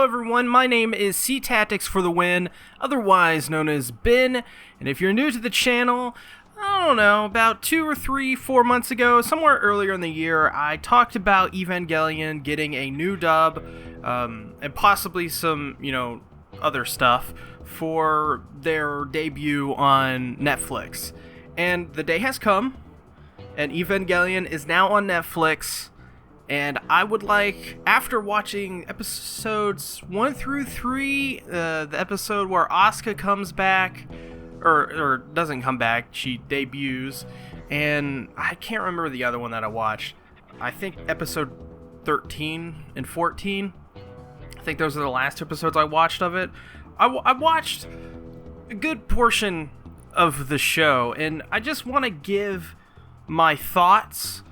everyone, my name is SeaTactics for the win, otherwise known as Ben, and if you're new to the channel, I don't know, about 2 or 3, 4 months ago, somewhere earlier in the year, I talked about Evangelion getting a new dub, and possibly some, other stuff for their debut on Netflix. And the day has come, and Evangelion is now on Netflix. And I would like, after watching episodes 1 through 3, the episode where Asuka comes back, or doesn't come back, she debuts, and I can't remember the other one that I watched. I think episode 13 and 14. I think those are the last episodes I watched of it. I watched a good portion of the show, and I just want to give my thoughts.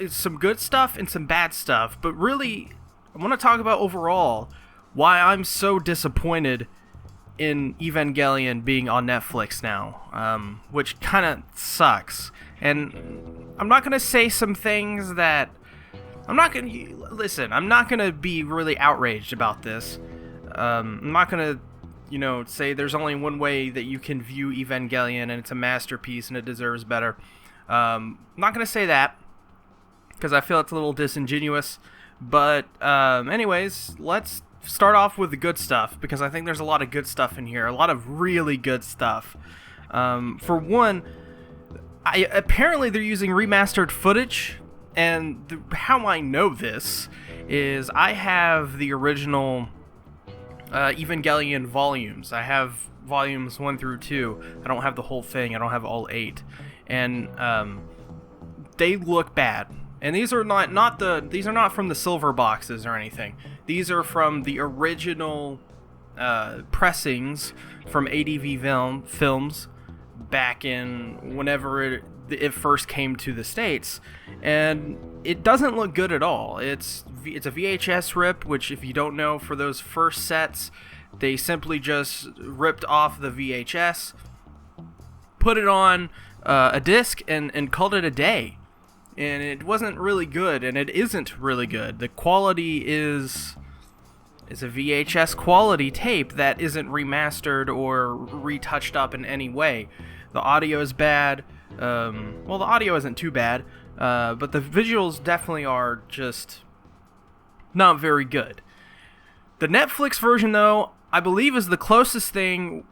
Some good stuff and some bad stuff, but really, I want to talk about overall why I'm so disappointed in Evangelion being on Netflix now, which kind of sucks. And I'm not going to say some things that I'm not going to be really outraged about this. I'm not going to, say there's only one way that you can view Evangelion and it's a masterpiece and it deserves better. I'm not going to say that, because I feel it's a little disingenuous. But anyways, let's start off with the good stuff, because I think there's a lot of good stuff in here, a lot of really good stuff. For one, apparently they're using remastered footage, and how I know this is I have the original Evangelion volumes. I have volumes 1 through 2. I don't have the whole thing. I don't have all 8. And they look bad. And these are these are not from the silver boxes or anything. These are from the original pressings from ADV films back in whenever it first came to the States, and it doesn't look good at all. It's a VHS rip, which, if you don't know, for those first sets, they simply just ripped off the VHS, put it on a disc, and called it a day. And it wasn't really good, and it isn't really good. The quality is a VHS quality tape that isn't remastered or retouched up in any way. The audio is bad. Well, the audio isn't too bad, but the visuals definitely are just not very good. The Netflix version, though, I believe is the closest thing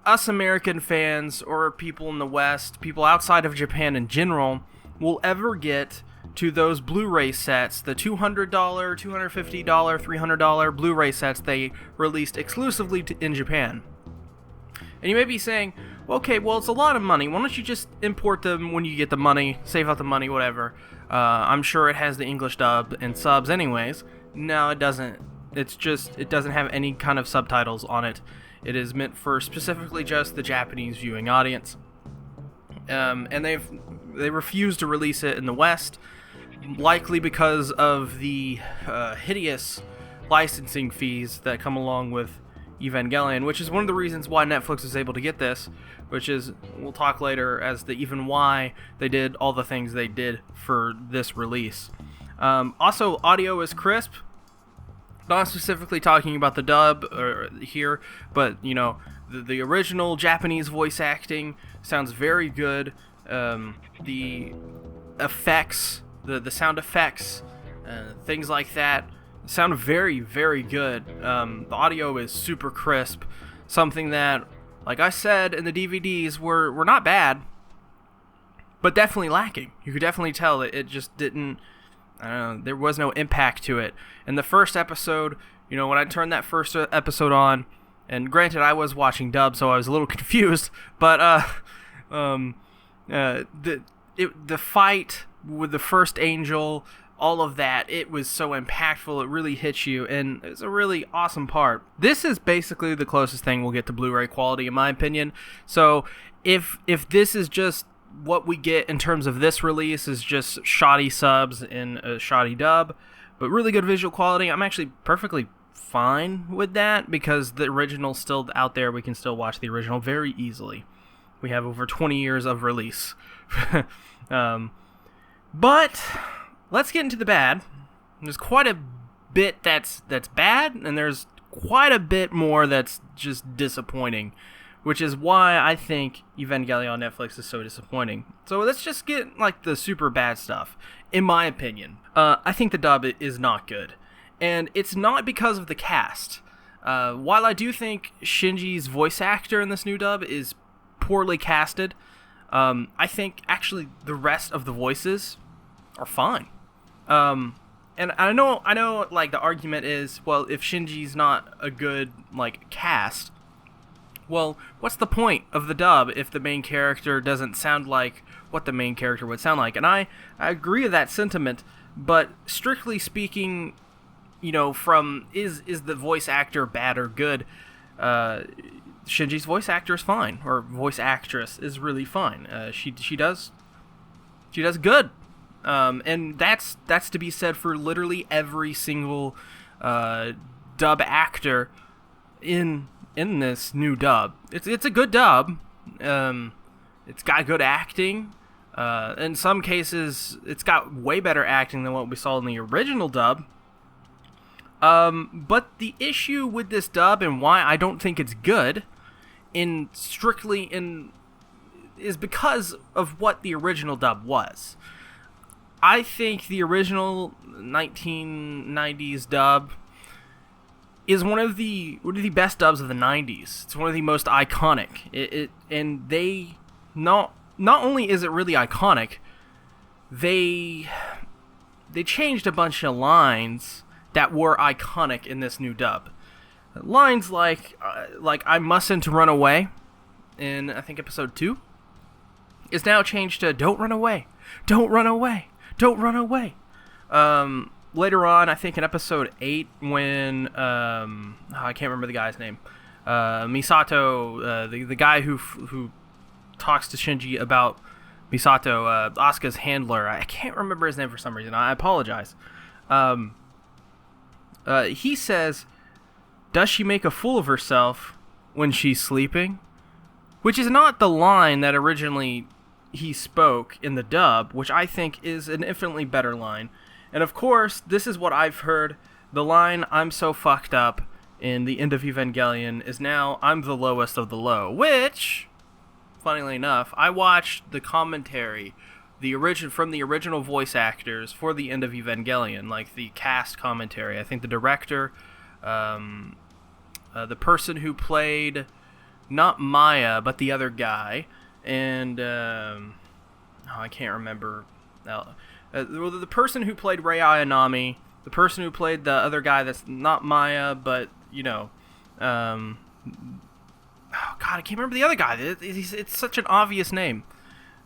us American fans, or people in the West, people outside of Japan in general, will ever get to those Blu-ray sets, the $200, $250, $300 Blu-ray sets they released exclusively in Japan. And you may be saying, okay, well, it's a lot of money. Why don't you just import them when you get the money, save out the money, whatever. I'm sure it has the English dub and subs anyways. No, it doesn't. It doesn't have any kind of subtitles on it. It is meant for specifically just the Japanese viewing audience. And they refuse to release it in the West, likely because of the hideous licensing fees that come along with Evangelion, which is one of the reasons why Netflix is able to get this, which is, we'll talk later as to even why they did all the things they did for this release. Also, audio is crisp. Not specifically talking about the dub here, but, the original Japanese voice acting sounds very good. The effects, the sound effects, things like that sound very, very good. The audio is super crisp, something that, like I said in the DVDs, were not bad, but definitely lacking. You could definitely tell that it just didn't, there was no impact to it. In the first episode, when I turned that first episode on, and granted I was watching dub, so I was a little confused, but the fight with the first angel, all of that, it was so impactful. It really hits you, and it's a really awesome part. This is basically the closest thing we'll get to Blu-ray quality, in my opinion. So if this is just what we get in terms of this release, is just shoddy subs and a shoddy dub, but really good visual quality, I'm actually perfectly fine with that, because the original's still out there. We can still watch the original very easily. We have over 20 years of release. But let's get into the bad. There's quite a bit that's bad, and there's quite a bit more that's just disappointing, which is why I think Evangelion on Netflix is so disappointing. So let's just get like the super bad stuff. In my opinion, I think the dub is not good, and it's not because of the cast. While I do think Shinji's voice actor in this new dub is poorly casted, I think actually the rest of the voices are fine. And I know, like, the argument is, well, if Shinji's not a good, like, cast, well, what's the point of the dub if the main character doesn't sound like what the main character would sound like? And I agree with that sentiment, but strictly speaking, you know, from is the voice actor bad or good, Shinji's voice actor is fine, or voice actress is really fine. She does good. And that's to be said for literally every single dub actor in this new dub. It's a good dub. It's got good acting. In some cases, it's got way better acting than what we saw in the original dub. But the issue with this dub and why I don't think it's good, is because of what the original dub was. I think the original 1990s dub is one of the best dubs of the 90s. It's one of the most iconic. And they not only is it really iconic, they changed a bunch of lines that were iconic in this new dub. Lines like I mustn't run away in, I think, episode 2 is now changed to don't run away. Don't run away. Don't run away. Later on, I think in episode 8, when I can't remember the guy's name, Misato, the guy who talks to Shinji about Misato, Asuka's handler. I can't remember his name for some reason. I apologize. He says, "Does she make a fool of herself when she's sleeping?" Which is not the line that originally he spoke in the dub, which I think is an infinitely better line. And of course, this is what I've heard. The line, "I'm so fucked up," in the End of Evangelion is now, "I'm the lowest of the low," which, funnily enough, I watched the commentary from the original voice actors for the End of Evangelion, like the cast commentary. I think the director, the person who played not Maya, but the other guy, and I can't remember. The person who played Rei Ayanami, the person who played the other guy that's not Maya, but oh God, I can't remember the other guy. It's such an obvious name.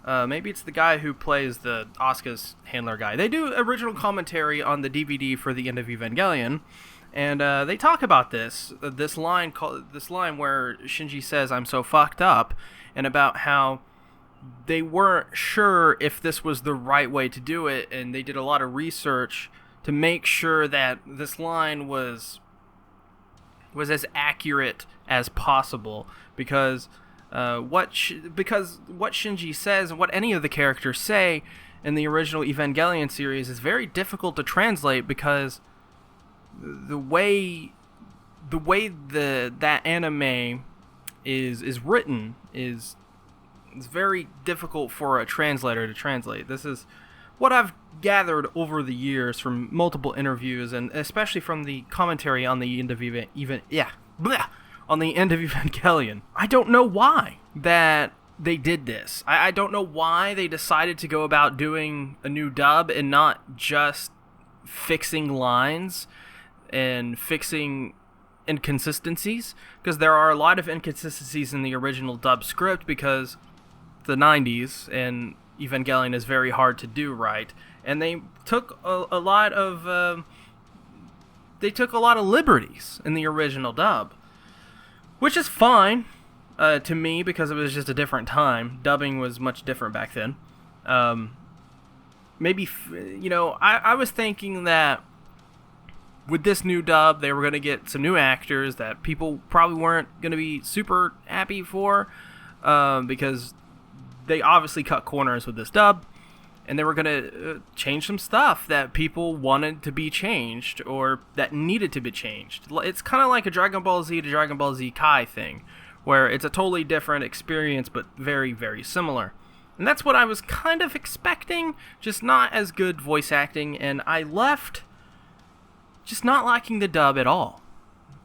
Maybe it's the guy who plays the Asuka's handler guy. They do original commentary on the DVD for the End of Evangelion, and they talk about this line where Shinji says, "I'm so fucked up," and about how they weren't sure if this was the right way to do it, and they did a lot of research to make sure that this line was as accurate as possible, because what Shinji says and what any of the characters say in the original Evangelion series is very difficult to translate, because the way that anime is written is very difficult for a translator to translate. This is what I've gathered over the years from multiple interviews, and especially from the commentary on the End of Evangelion. I don't know why that they did this. I don't know why they decided to go about doing a new dub and not just fixing lines and fixing inconsistencies, because there are a lot of inconsistencies in the original dub script, because the 90s and Evangelion is very hard to do right, and they took a lot of liberties in the original dub, which is fine to me, because it was just a different time. Dubbing was much different back then. I was thinking that with this new dub, they were going to get some new actors that people probably weren't going to be super happy for, because they obviously cut corners with this dub. and they were going to change some stuff that people wanted to be changed or that needed to be changed. It's kind of like a Dragon Ball Z to Dragon Ball Z Kai thing, where it's a totally different experience but very, very similar. And that's what I was kind of expecting, just not as good voice acting, and I left just not liking the dub at all.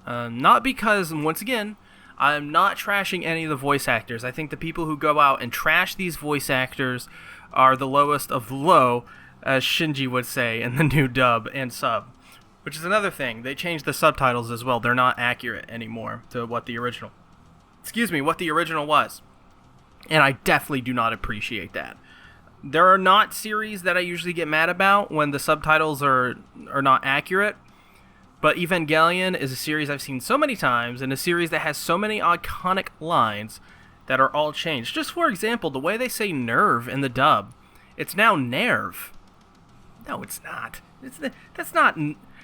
Not because, once again, I'm not trashing any of the voice actors. I think the people who go out and trash these voice actors are the lowest of the low, as Shinji would say in the new dub and sub. Which is another thing. They changed the subtitles as well. They're not accurate anymore to what the original was. And I definitely do not appreciate that. There are not series that I usually get mad about when the subtitles are not accurate. But Evangelion is a series I've seen so many times, and a series that has so many iconic lines that are all changed. Just for example, the way they say nerve in the dub, it's now nerve. No, it's not. That's not.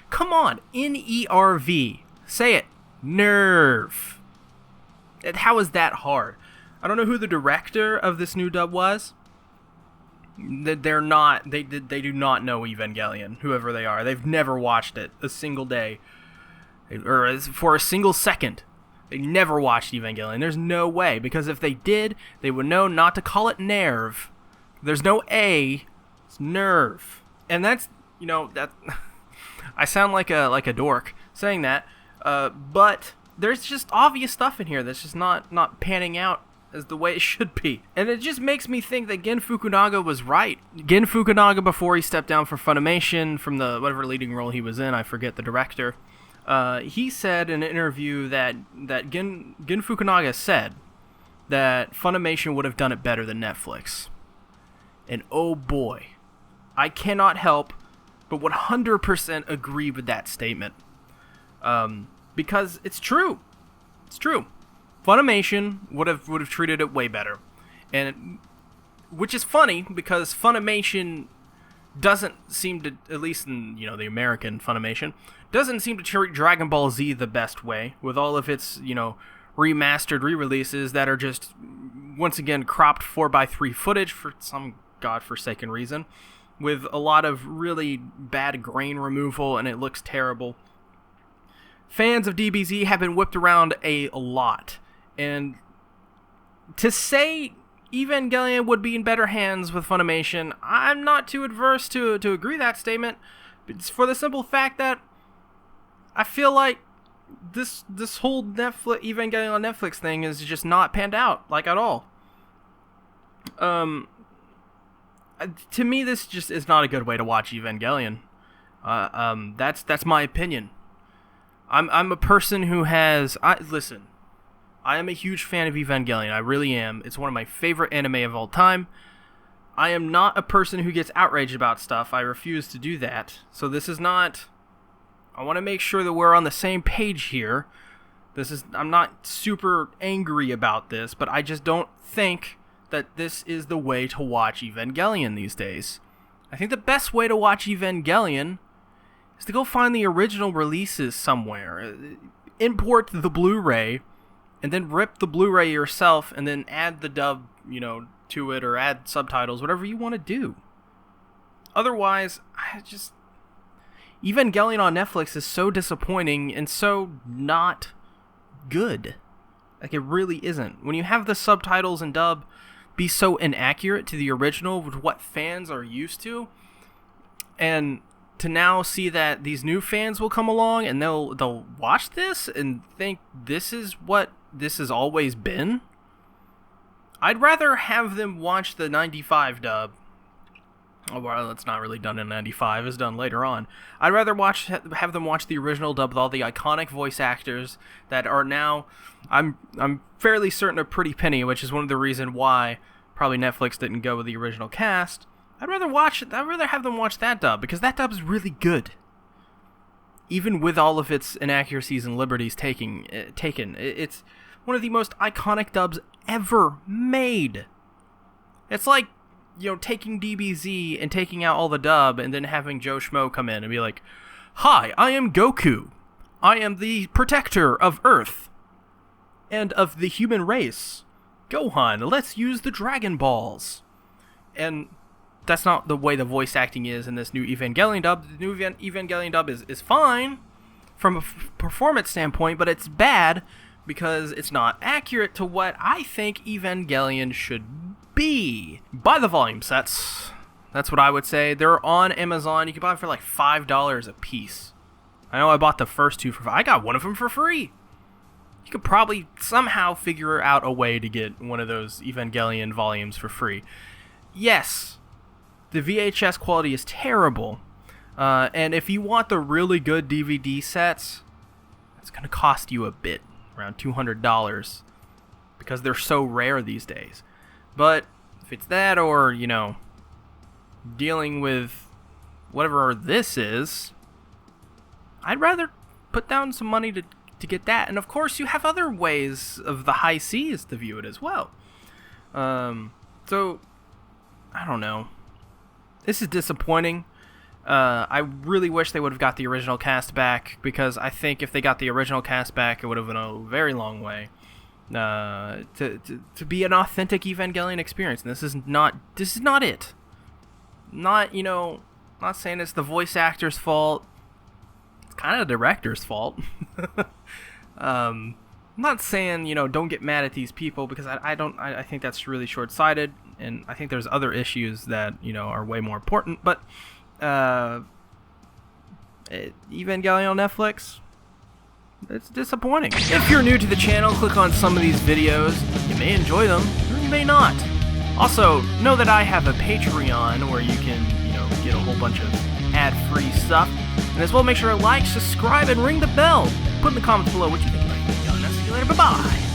Come on, N-E-R-V. Say it. Nerve. How is that hard? I don't know who the director of this new dub was. They're not. They do not know Evangelion. Whoever they are, they've never watched it a single day, or for a single second. They never watched Evangelion. There's no way, because if they did, they would know not to call it nerve. There's no A. It's nerve, and that's that. I sound like a dork saying that, but there's just obvious stuff in here that's just not panning out as the way it should be. And it just makes me think that Gen Fukunaga was right. Gen Fukunaga, before he stepped down for Funimation from the whatever leading role he was in, I forget the director, he said in an interview that Gen Fukunaga said that Funimation would have done it better than Netflix. And oh boy, I cannot help but 100% agree with that statement. Because it's true. It's true. Funimation would have treated it way better, and which is funny because Funimation doesn't seem to, at least in the American Funimation, doesn't seem to treat Dragon Ball Z the best way with all of its remastered re-releases that are just once again cropped 4:3 footage for some godforsaken reason, with a lot of really bad grain removal, and it looks terrible. Fans of DBZ have been whipped around a lot. And to say Evangelion would be in better hands with Funimation, I'm not too adverse to agree that statement. It's for the simple fact that I feel like this whole Evangelion on Netflix thing is just not panned out, like, at all. To me, this just is not a good way to watch Evangelion. That's my opinion. I'm a person who has... Listen, I am a huge fan of Evangelion. I really am. It's one of my favorite anime of all time. I am not a person who gets outraged about stuff. I refuse to do that. So this is not... I want to make sure that we're on the same page here. I'm not super angry about this, but I just don't think that this is the way to watch Evangelion these days. I think the best way to watch Evangelion is to go find the original releases somewhere. Import the Blu-ray, and then rip the Blu-ray yourself, and then add the dub, to it, or add subtitles, whatever you want to do. Otherwise, Evangelion on Netflix is so disappointing and so not good. Like, it really isn't. When you have the subtitles and dub be so inaccurate to the original with what fans are used to, and to now see that these new fans will come along and they'll watch this and think this is what this has always been. I'd rather have them watch the 95 dub. Oh, well, it's not really done in 95. It's done later on. I'd rather have them watch the original dub with all the iconic voice actors that are now, I'm fairly certain, a pretty penny, which is one of the reasons why probably Netflix didn't go with the original cast. I'd rather have them watch that dub, because that dub is really good. Even with all of its inaccuracies and liberties taken. It's one of the most iconic dubs ever made. It's like, taking DBZ and taking out all the dub and then having Joe Schmo come in and be like, "Hi, I am Goku. I am the protector of Earth and of the human race. Gohan, let's use the Dragon Balls." And that's not the way the voice acting is in this new Evangelion dub. The new Evangelion dub is fine from a performance standpoint, but it's bad because it's not accurate to what I think Evangelion should be. Buy the volume sets. That's what I would say. They're on Amazon. You can buy them for like $5 a piece. I know I bought the first two I got one of them for free. You could probably somehow figure out a way to get one of those Evangelion volumes for free. Yes, the VHS quality is terrible. And if you want the really good DVD sets, it's going to cost you a bit, around $200, because they're so rare these days. But if it's that or, dealing with whatever this is, I'd rather put down some money to get that. And of course, you have other ways of the high seas to view it as well. So, I don't know. This is disappointing. I really wish they would have got the original cast back, because I think if they got the original cast back, it would have been a very long way to be an authentic Evangelion experience. And this is not it. Not saying it's the voice actor's fault. It's kind of the director's fault. I'm not saying, don't get mad at these people, because I think that's really short-sighted, and I think there's other issues that, are way more important, but Evangelion Netflix, it's disappointing. If you're new to the channel, click on some of these videos. You may enjoy them, or you may not. Also, know that I have a Patreon where you can, get a whole bunch of ad-free stuff. And as well, make sure to like, subscribe, and ring the bell. Put in the comments below what you think about Evangelion. I'll see you later. Bye-bye.